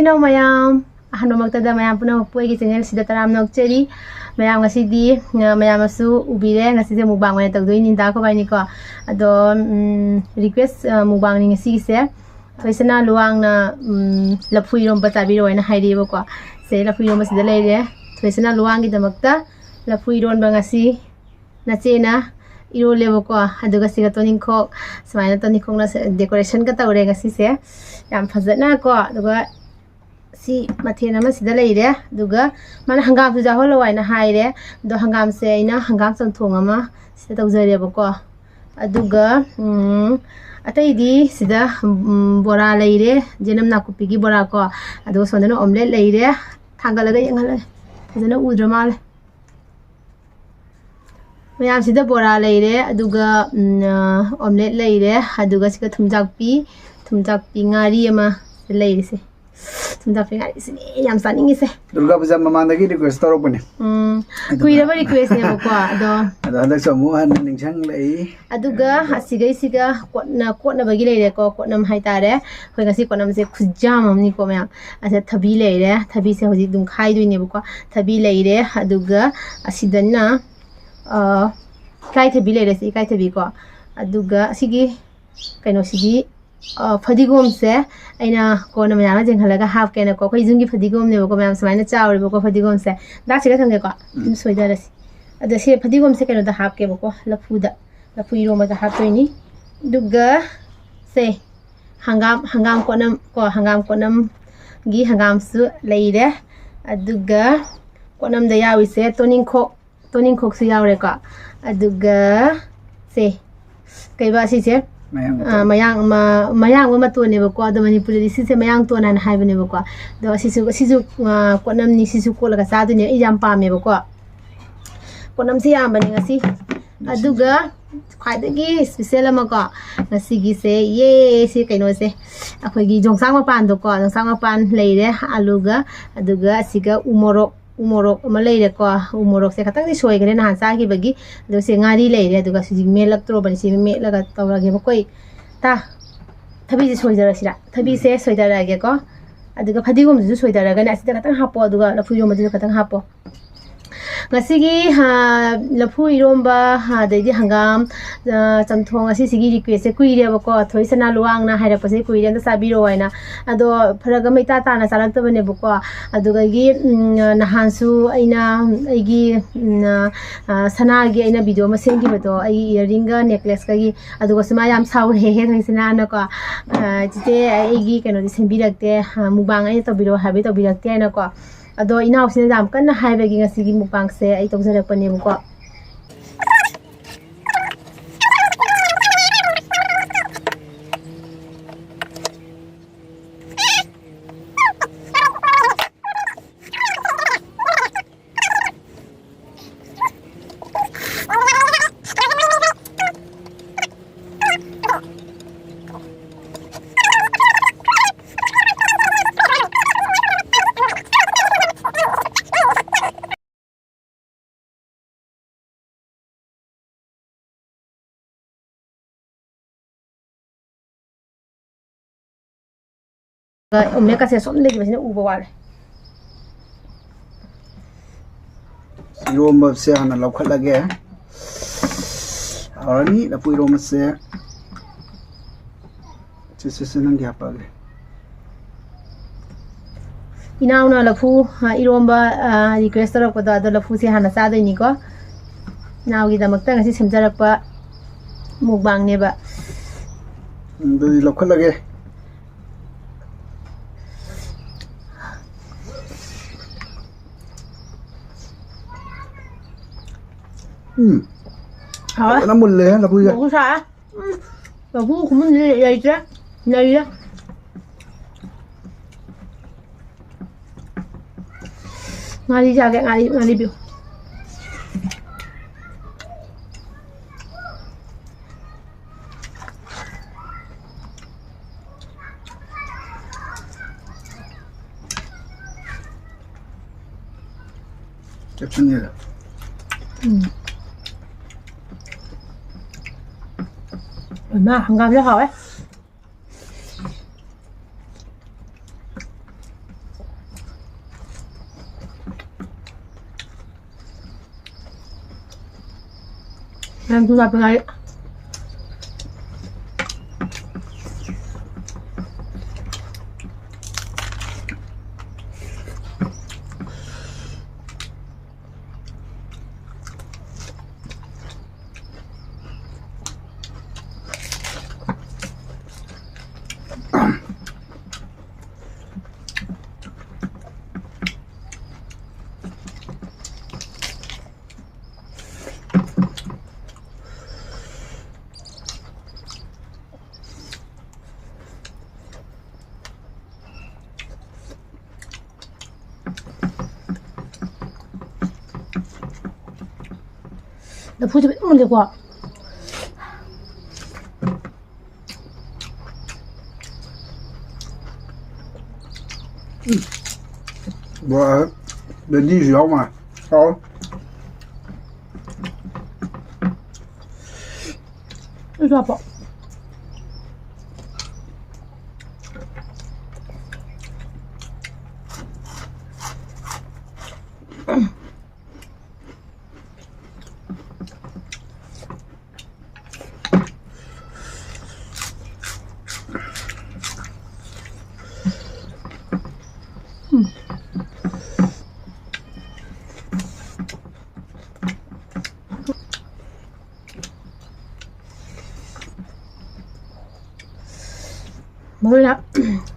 Ichino mayam Hanumaktada mayam puno puegi channel sida taram nokcheri mayam ngasidi mayam asu ubire ngaside mukbang wana tagdoi ninda ko baini ko ado request mukbang ni ngasi se thoisana luang na laphui rom batabi ro na hairi bo ko se laphui rom sida leire thoisana luang gi damakta laphui ron ba ngasi nachena iro lebo ko aduga siga toning ko smaina toning ko na decoration ka tawre ngasi se yam fazana ko aduga si mathena ma sida leire duga mana hangam su jahol waina haire do hangam se ina hangam santhong ama sida tawjare ba ko aduga atai di sida bora leire jenam nakupi gi bora ko adu sondana omelette leire thangalaga yangal fazana udramal mayam sida bora leire aduga omelette leire aduga sika thumjakpi ngari ama leire se Thumjakpi ngari se yam saningi se Durga Puja mamandagi request torokpani kuira ba request ne ko ado handak somu han ningchang lei aduga asiga kotna bagi leire ko kotnam haitare hoi ngasi kotnam se khujam amni ko mayam asa thabi leire thabi se hoji dum khai duine ko thabi leire aduga asidana kai thabi leire se kai thabi ko aduga sigi kaino sigi fadigom se aina ko na mayam jeng halaga half kena ko khoi jungi fadigom ne ko mayam samaina chawre ko fadigom se da siga thange ko tum soida rasi ada se fadigom se kaino da half ke ko lafu iro ma da half toini duga se hangam ko nam gi hangam su leire aduga ko nam da yawi se toning khok su yawre ko aduga se kaiba si se mayang ma to ne ba ko da manipuri si se mayang to nan hai bane ba ko do sisu ko nam ni sisu ko laga sa du ne ijam pa me ba ko nam si yam bane ngasi aduga khwaidagi special ma ko ngasi gi se ye si kaino se akhoi gi jongsang ma pan do ko jongsang ma pan leire aluga aduga siga umorok ma leire ko umorok se khatang ni soi gane na sa gi bagi do se ngari leire aduga si melak tro bani si me laga tawra ge ba koi ta thabi ji soi dara sira thabi se soi dara ge ko aduga fadigom ju soi dara ga na sida khatang hapo aduga lafu yo ma ju khatang hapo ngasigi lafu iromba dei hangam chamthong asi sigi request se kuire ba ko thoisana luang na haira pase kuire da sabiro waina ado pharaga meita ta na salak ta bane ba ko aduga gi nahansu aina aigi sana gi aina video ma sengi ba to ai earring ga necklace ka gi aduga sima yam saur he thoisana na ko jite aigi keno di sembi rakte mubang ai to biro habi to birakte na ko ado ina usine jam kan hai bagi ngasi gi mukbang se ai tokjare pane ko omne ka se som legi basine ubo wale Iromba se hana laukhat lage arani lapu iromba se nang gya page inauna lafu iromba request ro ko da lafu se hana sa dai ni ko naw gi damak ta ngasi semjarak pa mukbang ne ba doi laukhat lage nó mùi lè là vui không sao là vui cũng mình vậy chứ này đó ngay đi ra cái ngay đi biểu chắc chắn như là 얼마 안 감사하네. em thu thập ngay 나 보지 면 되고 Bữa đến đi rượu mà. Thôi. 이리 와봐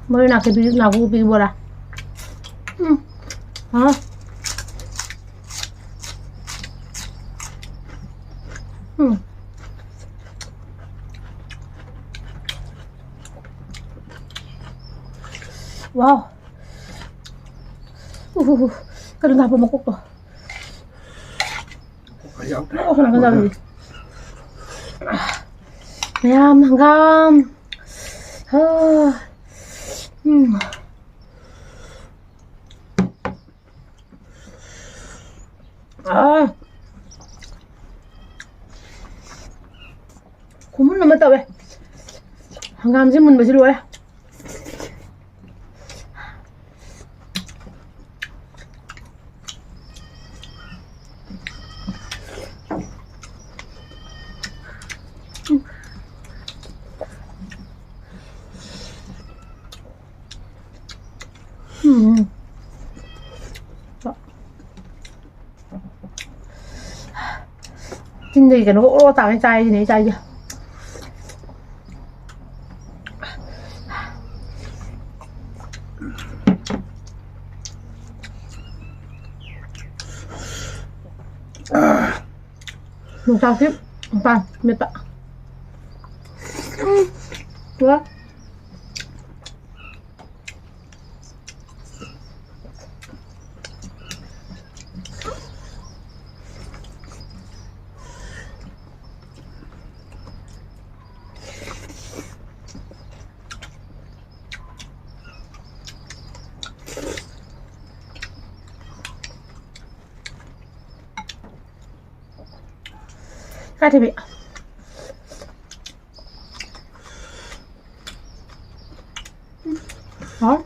머리 나 비 나고 비보라 어 와우 우후 그래 나 한번 먹고 또 하나 가자 한감 고문 남았다 왜 한감 질문 뭐지 왜 chính vì cái nó gỗ tạo cái chai này chai chưa một sao tiếp pan mệt bạ quá cái thì bị đó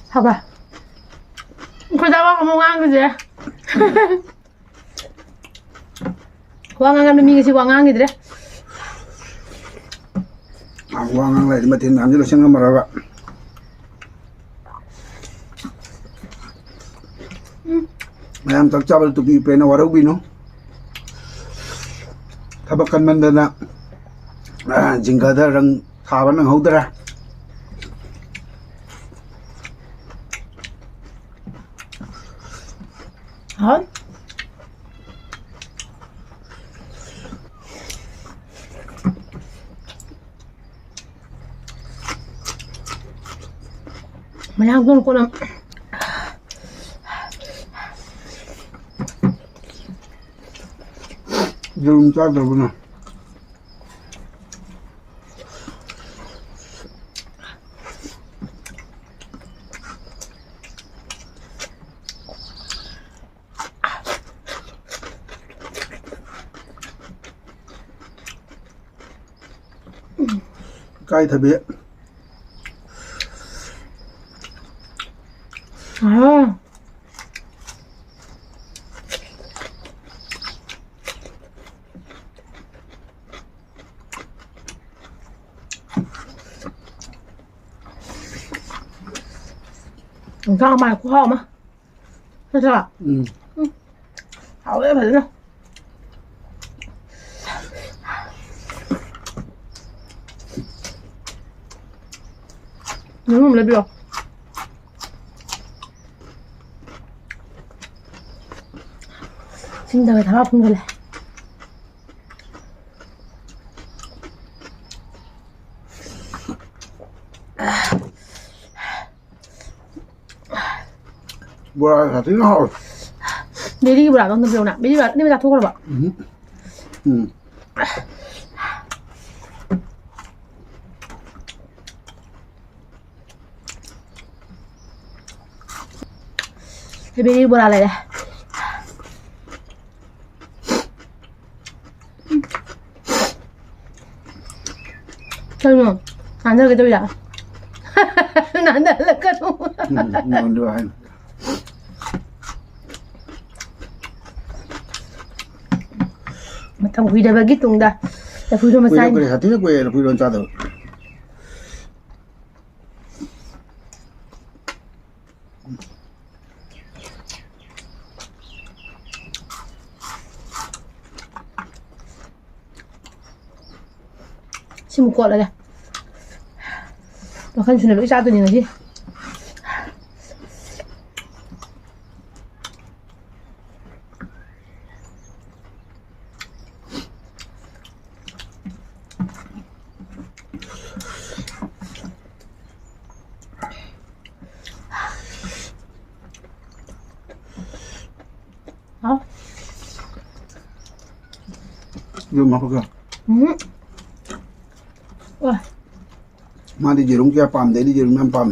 học à cô ta không ăn cái gì Wangan kami kasi wangan gitu deh. Aku wangan lagi mati nanti lo siang marawa. Mayam tak cabal tu pipe na warau bino. Tabakan mandana. Jingkada rang kawan ng haudara. Hả? Mày ăn con làm Dùng cho được không nào? ใกล้ทะเบีย อ๋อผมก็เอามาคู่ห้องมาไม่ใช่หรอเอาเลยแบบนี้นะนุ่มเลยเดียว진짜 왜 다 아픈 거래? 뭐야 다 뜨거워. 내리기 보라 너는 배우나 내리기 다 토그러 봐. 내리기 보라 그래. 설명 안 들게 들려. 안 달라가도. Ngon đưa anh. Mà thằng Huy đã bagi tung dah. Dah Huy dah masai. Quay hati quay là quay don cha được. Xin một quạt lại kìa. Mà khăn chuyện này lỗi ra tôi nhìn là gì? Đó. Đưa mà không Ôi. Mà đi dùng kia pam đấy đi dùng em pam.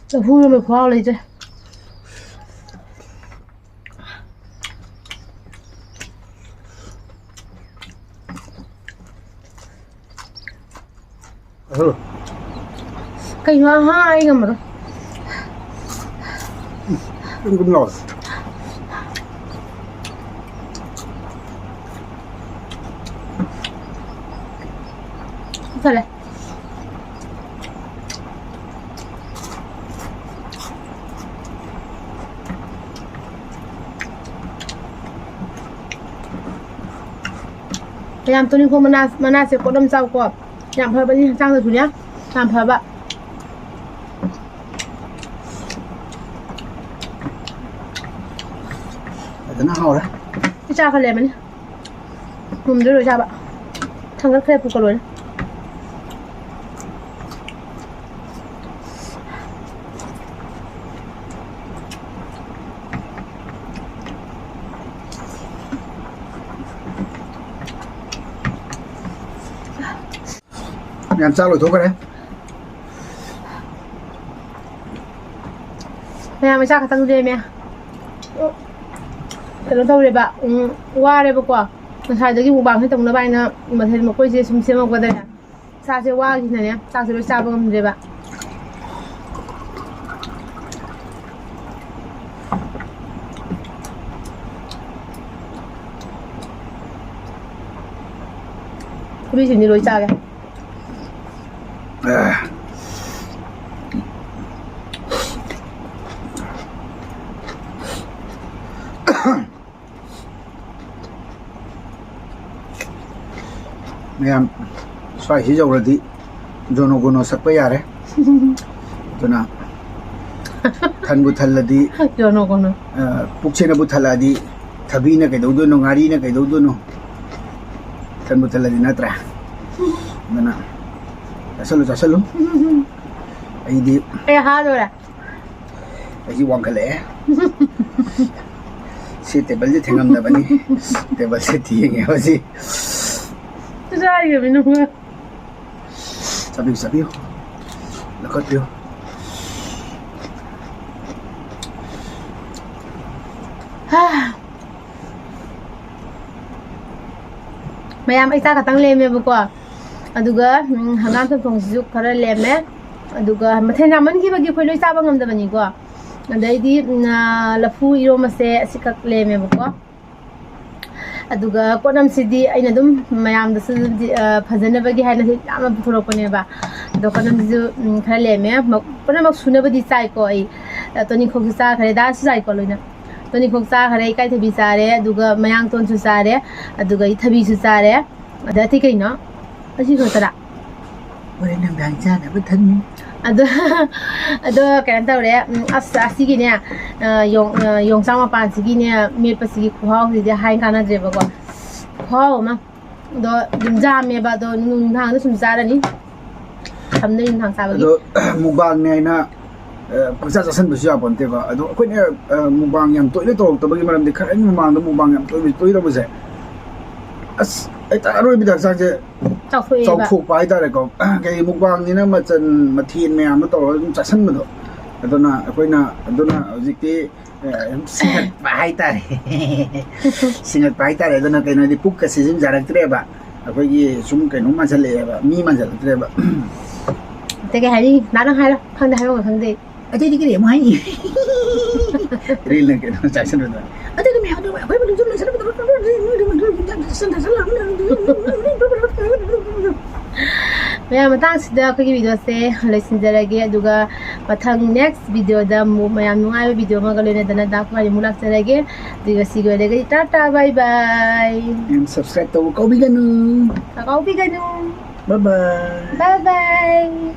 Dah Huy mới khoa lại chứ. Cái hoa hai cơ mà. Cũng ngon. Sao lại? Làm tôi nên không mana sẽ có đâm sau của. Làm hơi bao nhiêu sang rồi chú nhá. Làm hơi bạn. Nó hao đấy. Cái cha khai lèm này. Mùm đứa rồi cha bạn. Thằng rất khép của luôn. Làm sao rồi thuốc cái đấy? Mẹ mày sao cái thằng gì mẹ?แต่เราต้องเรียบอะว่าเรียบกว่ามันใช้ตะกี้บุบางให้ตรงนั้นไปนะมันเห็นมันก็จะชุ่มเสียมากกว่าเดิมซาเซว่าที่ไหนเนี่ยซาเซไปซาบังมันเรียบอะคุณพี่สิ่งนี้รู้จักไหม Em xoay xí dầu là tí rồi nó sắp bây giờ đấy cho nào thân bút thân là tí rồi nó còn nữa bút trên là bút thân là tí thabí nó cái đầu đuôi nó ngari nó cái đầu đuôi nó thân bút thân là tí nó tra nó nào trả sơ luôn ấy đi ai ha rồi à ấy đi quăng cái lẽ sẽ table gì thằng âm đó bani table sẽ thiêng nghe gì ra gì vậy nó sabiu là có tiêu mayam ai ta ka tang lem me bu ko aduga hangam thong thong ju khara lem me aduga mathen raman ki bagi khoi loi sa ba ngam da bani ko adai di lafu iro ma se asikak lem me bu ko aduga konam sidi aina dum mayam da su phajana bagi haina se ama thorok ne ba do konam ju khara lem me konam mak suna badi chai ko ai toni khok sa khare da su chai ko loina toni khok sa khare kai thabi sa re aduga mayang ton su sa re aduga I thabi su sa re ada ti kai no asi ko tara ore nang dang cha na ba than ado kan tau re asi gi ne yong sang ma pan sigi ne me pa sigi khu hau si de hai kana je ba ko hau ma do dim ja me ba do nun thang da sum sa ra ni tham nei thang sa ba gi ado mukbang ne na pangsa chasan bu sia ponte ba ado khoi ne mukbang yam toile to to bagi maram de khar ai mukbang da mukbang yam toile da bu se as ai ta roi bi da sa je chau phoi chau ba khu pa ai ta re ko kai mukbang ni na ma chan ma thin me am to chasan ma do ado na khoi na ado na hojik ti singat pa ai ta re singat pa ai ta re ado na kai na di puk ka sizim jarak tre ba khoi gi sum kai no ma chale ba mi ma jal tre ba te ke hari na nang hai la khang da hai ba khang de Ate di kiri mo hai. Real na kaya chasan ba? Ate di mehaw daw. Ay ba dun sa mayam matang sida ko gi video se lesson jarage aduga mathang next video da mayam nungai video ma galene dana da ko mulak jarage diga sigo dege tata bye bye And subscribe to Kau Biganu. kau biganu Bye bye. bye bye